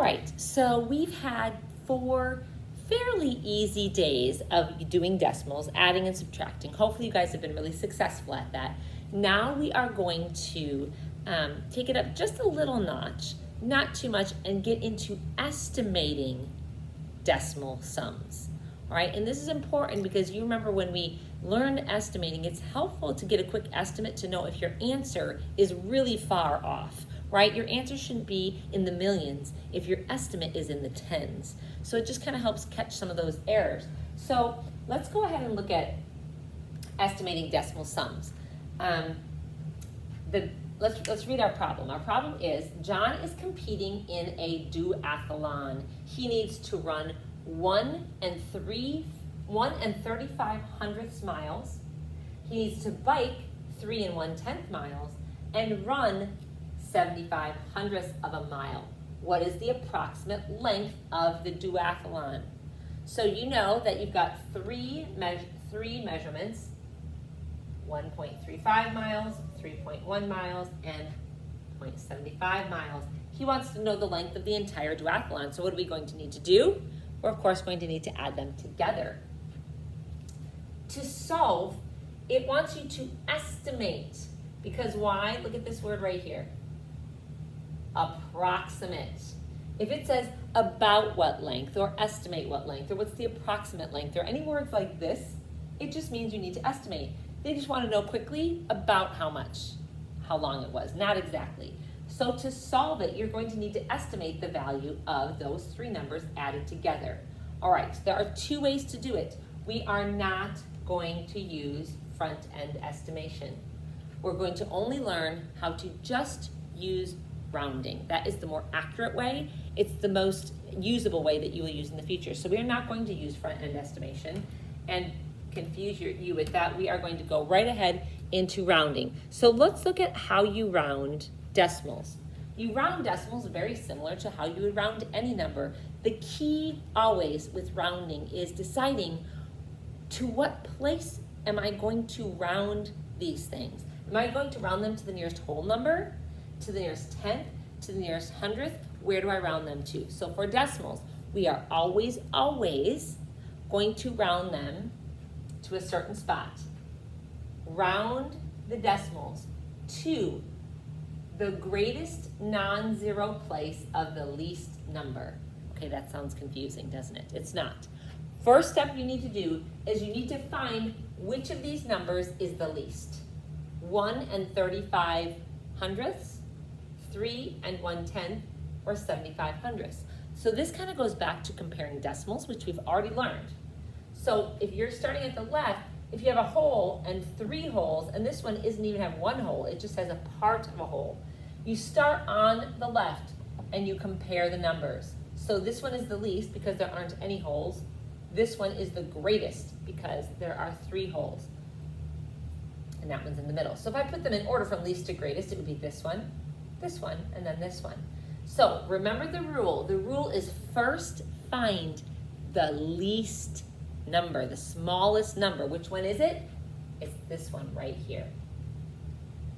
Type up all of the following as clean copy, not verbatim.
right, so we've had 4 fairly easy days of doing decimals, adding and subtracting. Hopefully you guys have been really successful at that. Now we are going to take it up just a little notch, not too much, and get into estimating decimal sums. All right, and this is important because you remember when we learned estimating, it's helpful to get a quick estimate to know if your answer is really far off, right? Your answer shouldn't be in the millions if your estimate is in the tens. So it just kind of helps catch some of those errors. So let's go ahead and look at estimating decimal sums. Let's read our problem. Our problem is John is competing in a duathlon. He needs to run 1 3/35 miles. He needs to bike 3 1/10 miles and run 75/100 of a mile. What is the approximate length of the duathlon? So you know that you've got three measurements: 1.35 miles, 3.1 miles, and 0.75 miles. He wants to know the length of the entire duathlon. So what are we going to need to do? We're of course going to need to add them together. To solve, it wants you to estimate. Because why? Look at this word right here. Approximate. If it says about what length, or estimate what length, or what's the approximate length, or any words like this, it just means you need to estimate. They just want to know quickly about how long it was, not exactly. So to solve it, you're going to need to estimate the value of those 3 numbers added together. All right, so there are 2 ways to do it. We are not going to use front-end estimation. We're going to only learn how to just use rounding. That is the more accurate way. It's the most usable way that you will use in the future. So we are not going to use front-end estimation and confuse you with that. We are going to go right ahead into rounding. So let's look at how you round decimals. You round decimals very similar to how you would round any number. The key always with rounding is deciding to what place am I going to round these things. Am I going to round them to the nearest whole number, to the nearest tenth, to the nearest hundredth? Where do I round them to? So for decimals, we are always going to round them to a certain spot. Round the decimals to the greatest non-zero place of the least number. Okay, that sounds confusing, doesn't it? It's not. First step you need to do is you need to find which of these numbers is the least. 1 35/100, 3 1/10, or 75/100. So this kind of goes back to comparing decimals, which we've already learned. So if you're starting at the left, if you have a hole and 3 holes, and this one doesn't even have 1 hole, it just has a part of a hole. You start on the left and you compare the numbers. So this one is the least because there aren't any holes. This one is the greatest because there are 3 holes. And that one's in the middle. So if I put them in order from least to greatest, it would be this one, and then this one. So remember the rule. The rule is first find the least number, the smallest number. Which one is it? It's this one right here.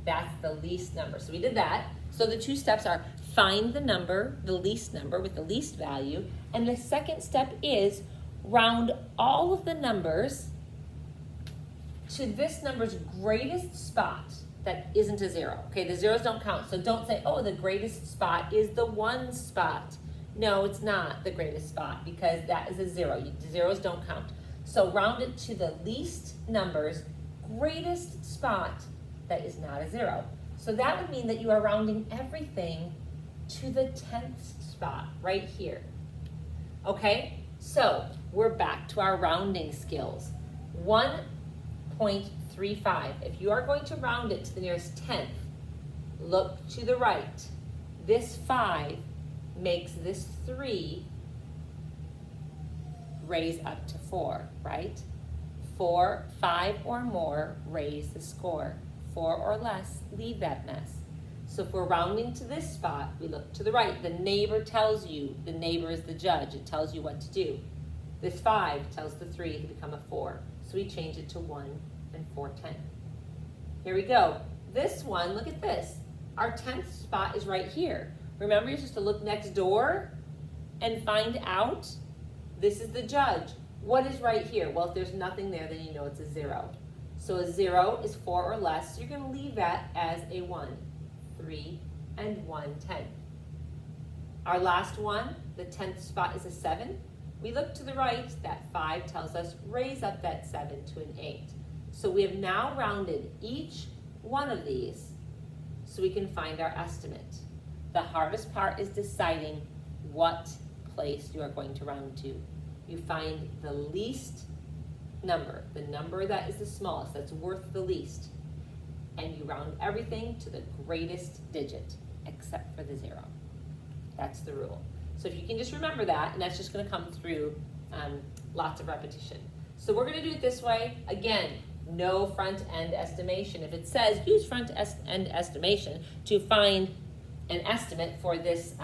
That's the least number. So we did that. So the 2 steps are find the number, the least number with the least value. And the second step is round all of the numbers to this number's greatest spot that isn't a 0. Okay, the zeros don't count. So don't say, oh, the greatest spot is the 1 spot. No, it's not the greatest spot because that is a 0. The zeros don't count. So round it to the least number's greatest spot that is not a 0. So that would mean that you are rounding everything to the 10th spot right here. Okay, so we're back to our rounding skills. 1.35. If you are going to round it to the nearest 10th, look to the right. This 5 makes this 3 raise up to 4, right? 4, 5 or more, raise the score. 4 or less, leave that mess. So if we're rounding to this spot, we look to the right. The neighbor tells you, the neighbor is the judge. It tells you what to do. This 5 tells the 3 to become a 4. So we change it to 1 4/10. Here we go. This one, look at this. Our 10th spot is right here. Remember, you're supposed to look next door and find out, this is the judge. What is right here? Well, if there's nothing there, then you know it's a 0. So a 0 is 4 or less, so you're going to leave that as a 1. 3 and 1, 10. Our last one, the 10th spot is a 7. We look to the right, that 5 tells us raise up that 7 to an 8. So we have now rounded each one of these so we can find our estimate. The hardest part is deciding what place you are going to round to. You find the least number, the number that is the smallest, that's worth the least, and you round everything to the greatest digit, except for the 0. That's the rule. So if you can just remember that, and that's just going to come through lots of repetition. So we're going to do it this way. Again, no front-end estimation. If it says use front-end estimation to find an estimate for this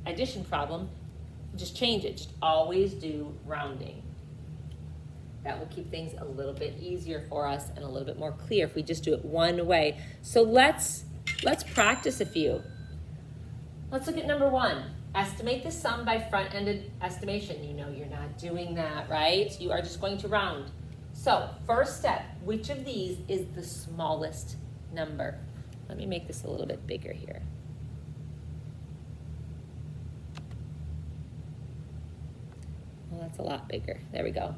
addition problem, just change it. Just always do rounding. That will keep things a little bit easier for us and a little bit more clear if we just do it one way. So let's practice a few. Let's look at number 1. Estimate the sum by front-ended estimation. You know you're not doing that, right? You are just going to round. So first step, which of these is the smallest number? Let me make this a little bit bigger here. Well, that's a lot bigger. There we go.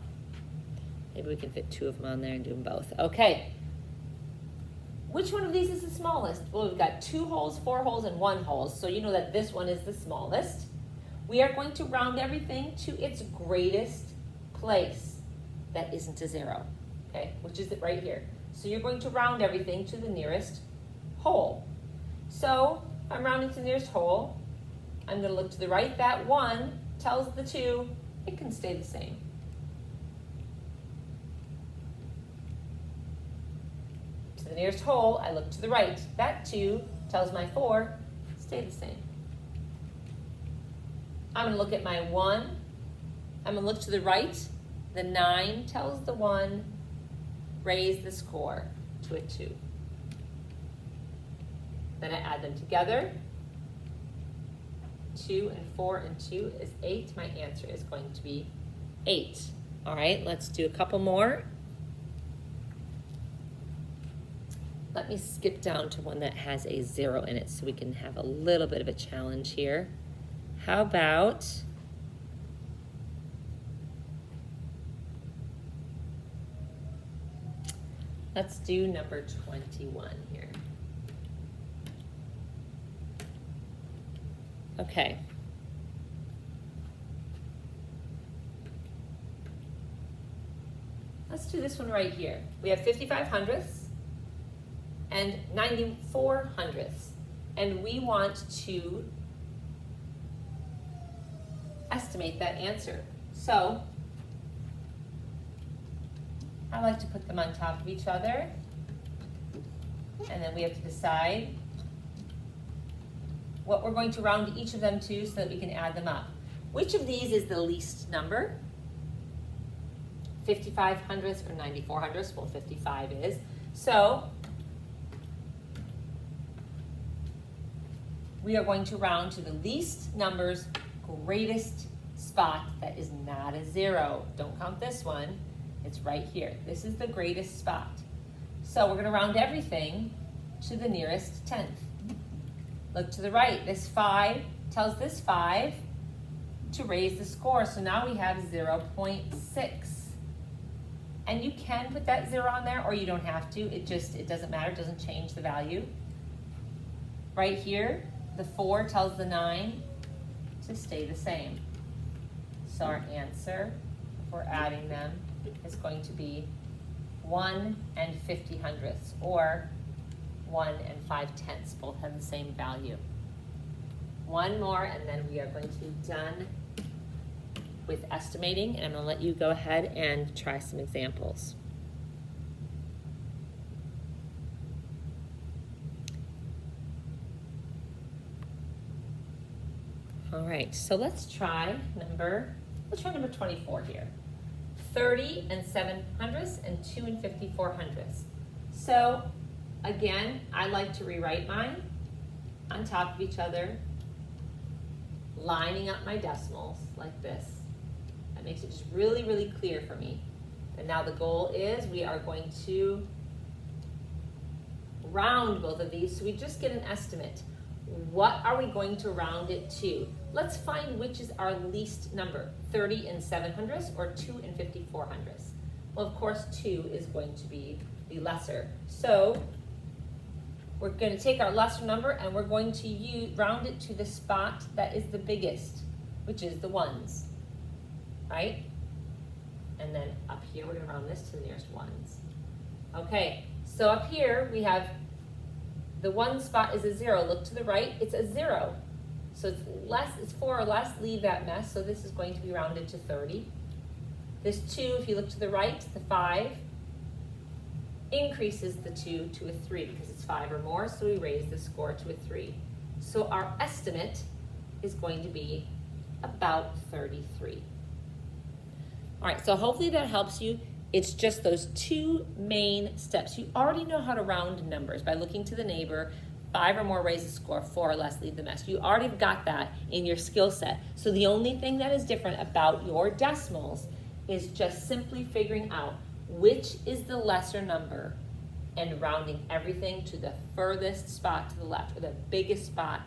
Maybe we can fit 2 of them on there and do them both. Okay. Which one of these is the smallest? Well, we've got 2 holes, 4 holes, and 1 hole, so you know that this one is the smallest. We are going to round everything to its greatest place that isn't a 0, okay, which is it right here. So you're going to round everything to the nearest hole. So if I'm rounding to the nearest hole, I'm going to look to the right. That 1 tells the 2 it can stay the same. To the nearest hole, I look to the right. That 2 tells my 4, stay the same. I'm going to look at my 1. I'm going to look to the right. The 9 tells the 1, raise the score to a 2. Then I add them together. 2 and 4 and 2 is 8. My answer is going to be 8. All right, let's do a couple more. Let me skip down to one that has a 0 in it so we can have a little bit of a challenge here. How about let's do number 21 here. Okay. Let's do this one right here. We have 55 hundredths and 94 hundredths, and we want to estimate that answer. So I like to put them on top of each other, and then we have to decide what we're going to round each of them to so that we can add them up. Which of these is the least number? 55 hundredths or 94 hundredths? Well, 55 is. So we are going to round to the least number's greatest spot that is not a 0. Don't count this one. It's right here. This is the greatest spot. So we're going to round everything to the nearest tenth. Look to the right. This 5 tells this 5 to raise the score. So now we have 0.6. And you can put that 0 on there, or you don't have to. It doesn't matter. It doesn't change the value. Right here, the 4 tells the 9 to stay the same. So our answer, if we're adding them, is going to be 1 and 50 hundredths, or 1 and 5 tenths. Both have the same value. One more, and then we are going to be done with estimating, and I'm going to let you go ahead and try some examples. All right, so let's try number 24 here. 30 and 7 hundredths and 2 and 54 hundredths. So again, I like to rewrite mine on top of each other lining up my decimals like this. That makes it just really, really clear for me. And now the goal is we are going to round both of these so we just get an estimate. What are we going to round it to? Let's find which is our least number, 30 and 700ths or 2 and 5400ths. Well, of course, 2 is going to be the lesser. So we're going to take our lesser number and we're going to round it to the spot that is the biggest, which is the ones, right? And then up here, we're going to round this to the nearest ones. Okay, so up here we have the one spot is a 0. Look to the right, it's a 0. So it's less, it's 4 or less, leave that mess. So this is going to be rounded to 30. This 2, if you look to the right, the 5 increases the 2 to a 3 because it's 5 or more, so we raise the score to a 3. So our estimate is going to be about 33. All right, so hopefully that helps you. It's just those 2 main steps. You already know how to round numbers by looking to the neighbor. 5 or more, raise the score. 4 or less, leave the mess. You already got that in your skill set. So the only thing that is different about your decimals is just simply figuring out which is the lesser number and rounding everything to the furthest spot to the left, or the biggest spot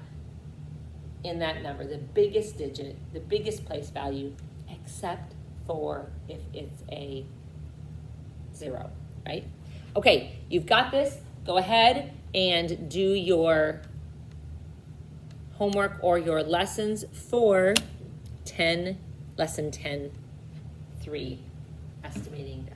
in that number, the biggest digit, the biggest place value, except for if it's a 0, right? Okay, you've got this. Go ahead and do your homework or your lessons for lesson 10, 3, estimating